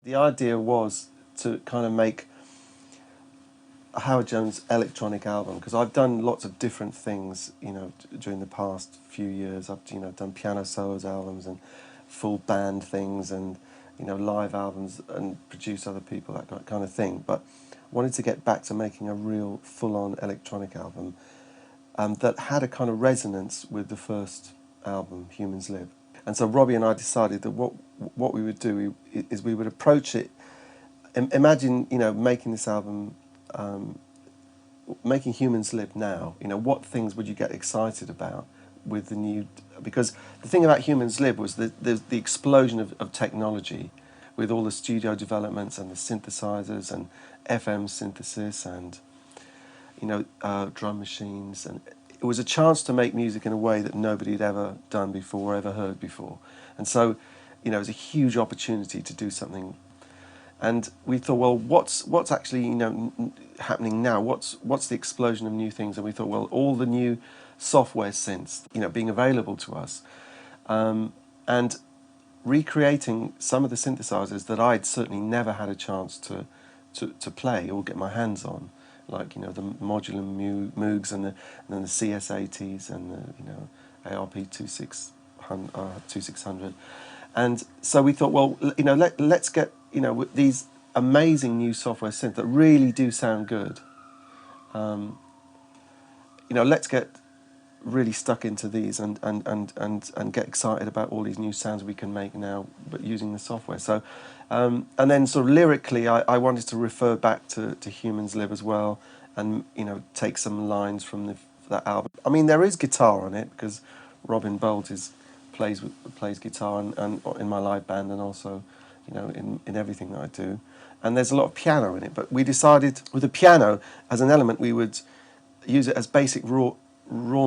The idea was to kind of make a Howard Jones electronic album, because I've done lots of different things, during the past few years. I've, done piano solos albums and full band things and, live albums and produce other people, that kind of thing. But wanted to get back to making a real full-on electronic album that had a kind of resonance with the first album, Humans Live. And so Robbie and I decided that what we would do is we would approach it. Imagine, making this album, making Humans Live now. What things would you get excited about with the new? Because the thing about Humans Live was the explosion of technology, with all the studio developments and the synthesizers and FM synthesis and drum machines, and it was a chance to make music in a way that nobody had ever done before, ever heard before, and so it was a huge opportunity to do something. And we thought, well, what's actually happening now? What's the explosion of new things? And we thought, well, all the new software synths, being available to us, and recreating some of the synthesizers that I'd certainly never had a chance to play or get my hands on, like the modular Moogs and then the CS80s and the ARP 2600, and so we thought, well, let's get these amazing new software synths that really do sound good. Let's get really stuck into these and get excited about all these new sounds we can make now, but using the software. So, and then sort of lyrically, I wanted to refer back to Humans Live as well, and take some lines from that album. I mean, there is guitar on it because Robin Bolt plays guitar and in my live band, and also in everything that I do. And there's a lot of piano in it, but we decided with the piano as an element we would use it as basic raw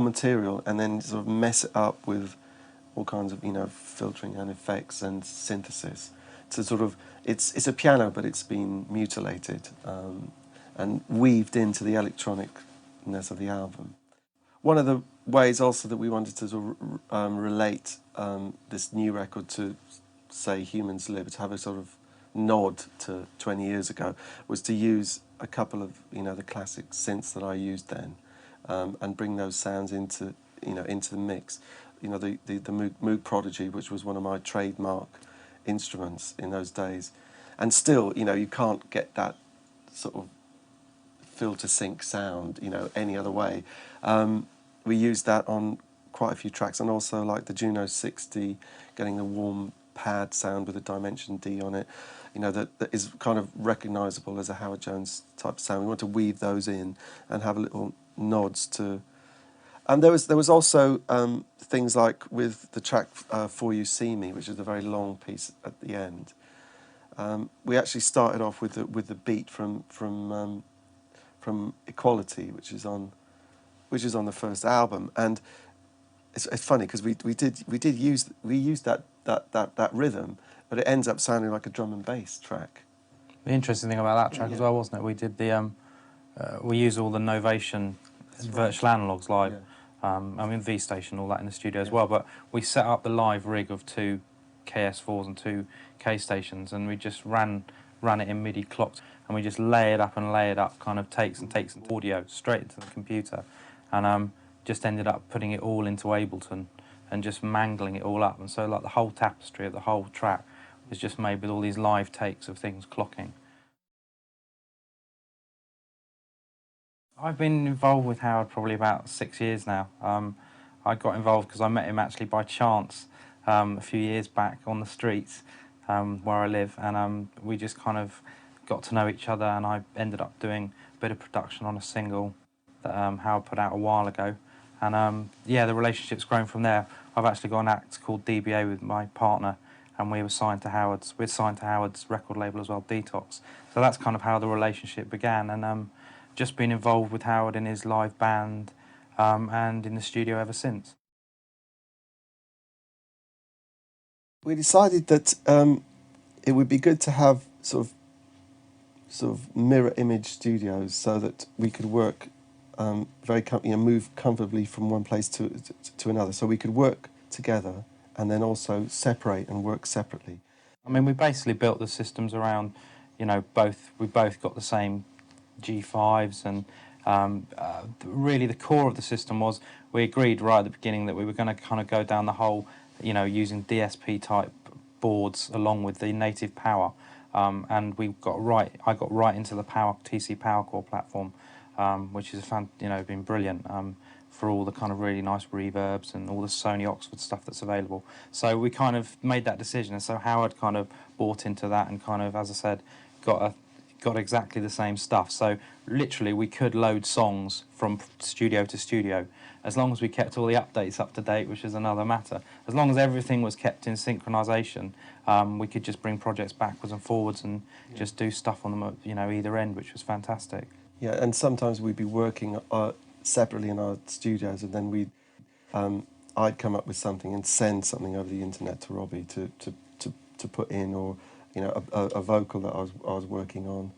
material, and then sort of mess it up with all kinds of filtering and effects and synthesis to sort of it's a piano, but it's been mutilated and weaved into the electronicness of the album. One of the ways also that we wanted to sort of relate this new record to, say, Humans Live, to have a sort of nod to 20 years ago, was to use a couple of the classic synths that I used then, and bring those sounds into the mix. The Moog Prodigy, which was one of my trademark instruments in those days, and still you can't get that sort of filter sync sound any other way. We used that on quite a few tracks, and also like the Juno 60, getting the warm pad sound with a Dimension D on it, that is kind of recognisable as a Howard Jones type sound. We want to weave those in and have little nods to. And there was also things like with the track For You See Me, which is a very long piece at the end. We actually started off with the beat from Equality, which is on the first album, and it's funny because we used that rhythm, but it ends up sounding like a drum and bass track. The interesting thing about that track as well, wasn't it? We did we used all the Novation virtual analogues live. Yeah. I mean, V Station, all that in the studio as well. But we set up the live rig of 2 KS4s and 2 K stations, and we just ran it in MIDI clocked, and we just layered up kind of takes and audio straight into the computer, and just ended up putting it all into Ableton and just mangling it all up. And so like the whole tapestry of the whole track was just made with all these live takes of things clocking. I've been involved with Howard probably about 6 years now. I got involved because I met him actually by chance a few years back on the streets where I live, and we just kind of got to know each other, and I ended up doing a bit of production on a single that Howard put out a while ago. And yeah, the relationship's grown from there. I've actually got an act called DBA with my partner, and we're signed to Howard's record label as well, Detox. So that's kind of how the relationship began, and just been involved with Howard in his live band and in the studio ever since. We decided that it would be good to have sort of mirror image studios, so that we could work move comfortably from one place to another. So we could work together and then also separate and work separately. I mean, we basically built the systems around, we both got the same G5s, and really the core of the system was we agreed right at the beginning that we were going to kind of go down the whole, using DSP type boards along with the native power, and I got right into the TC Power Core platform, which is been brilliant. For all the kind of really nice reverbs and all the Sony Oxford stuff that's available. So we kind of made that decision, and so Howard kind of bought into that and kind of, as I said, got exactly the same stuff. So literally we could load songs from studio to studio, as long as we kept all the updates up to date, which is another matter. As long as everything was kept in synchronization, we could just bring projects backwards and forwards and just do stuff on them, either end, which was fantastic. Yeah, and sometimes we'd be working separately in our studios, and then I'd come up with something and send something over the internet to Robbie to put in, or a vocal that I was working on,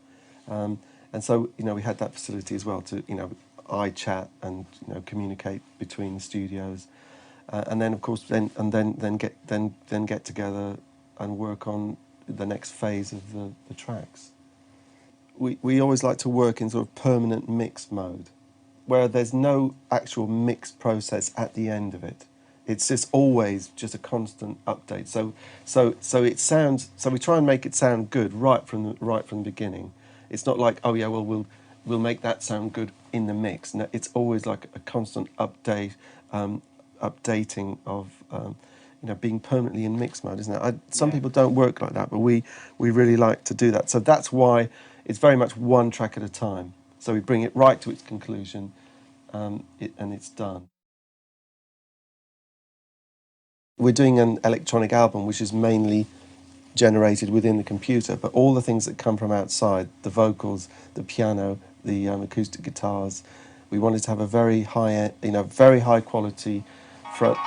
and so we had that facility as well to I chat and communicate between the studios, and then of course then get together and work on the next phase of the tracks. We always like to work in sort of permanent mix mode, where there's no actual mix process at the end of it. It's just always just a constant update. So it sounds. So we try and make it sound good right from the beginning. It's not like, oh yeah, well we'll make that sound good in the mix. No, it's always like a constant updating of being permanently in mix mode, isn't it? Some people don't work like that, but we really like to do that. So that's why it's very much one track at a time. So we bring it right to its conclusion, and it's done. We're doing an electronic album which is mainly generated within the computer, but all the things that come from outside, the vocals, the piano, the acoustic guitars, we wanted to have a very high quality front.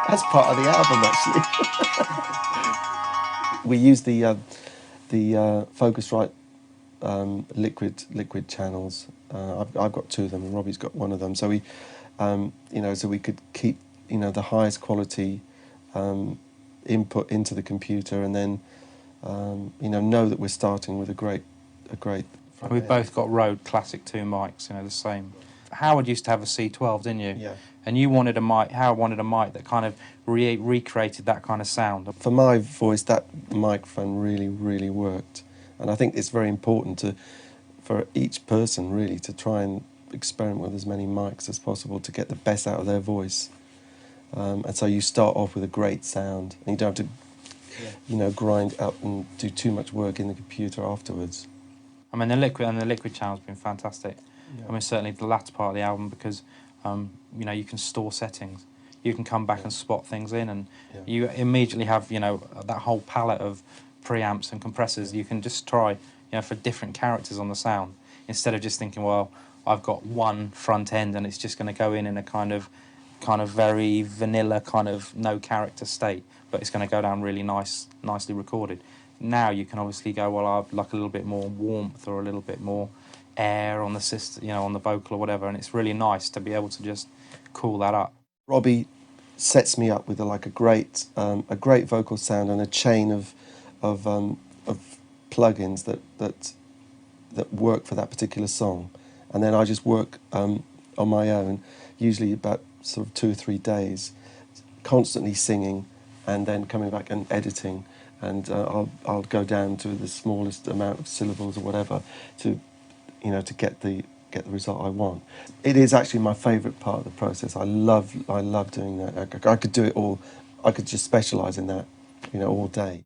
That's part of the album, actually. We use the Focusrite liquid channels. I've got two of them, and Robbie's got one of them. So so we could keep the highest quality input into the computer, and then know that we're starting with a great. We've both got Rode Classic 2 mics, the same. Howard used to have a C12, didn't you? Yeah. And you wanted a mic. Howard wanted a mic that kind of recreated that kind of sound. For my voice, that microphone really, really worked, and I think it's very important for each person really to try and experiment with as many mics as possible to get the best out of their voice. And so you start off with a great sound, and you don't have to, grind up and do too much work in the computer afterwards. I mean, the liquid channel's been fantastic. Yeah. I mean, certainly the latter part of the album, because you can store settings. You can come back and spot things in, and you immediately have that whole palette of preamps and compressors. You can just try for different characters on the sound, instead of just thinking, well, I've got one front end and it's just going to go in a kind of very vanilla kind of no character state, but it's going to go down really nicely recorded. Now you can obviously go, well, I'd like a little bit more warmth or a little bit more air on the system, on the vocal or whatever, and it's really nice to be able to just cool that up. Robbie sets me up with a great vocal sound and a chain of plugins that work for that particular song, and then I just work on my own, usually about sort of 2 or 3 days, constantly singing, and then coming back and editing, and I'll go down to the smallest amount of syllables or whatever to get the result I want. It is actually my favourite part of the process. I love doing that. I could do it all. I could just specialise in that, all day.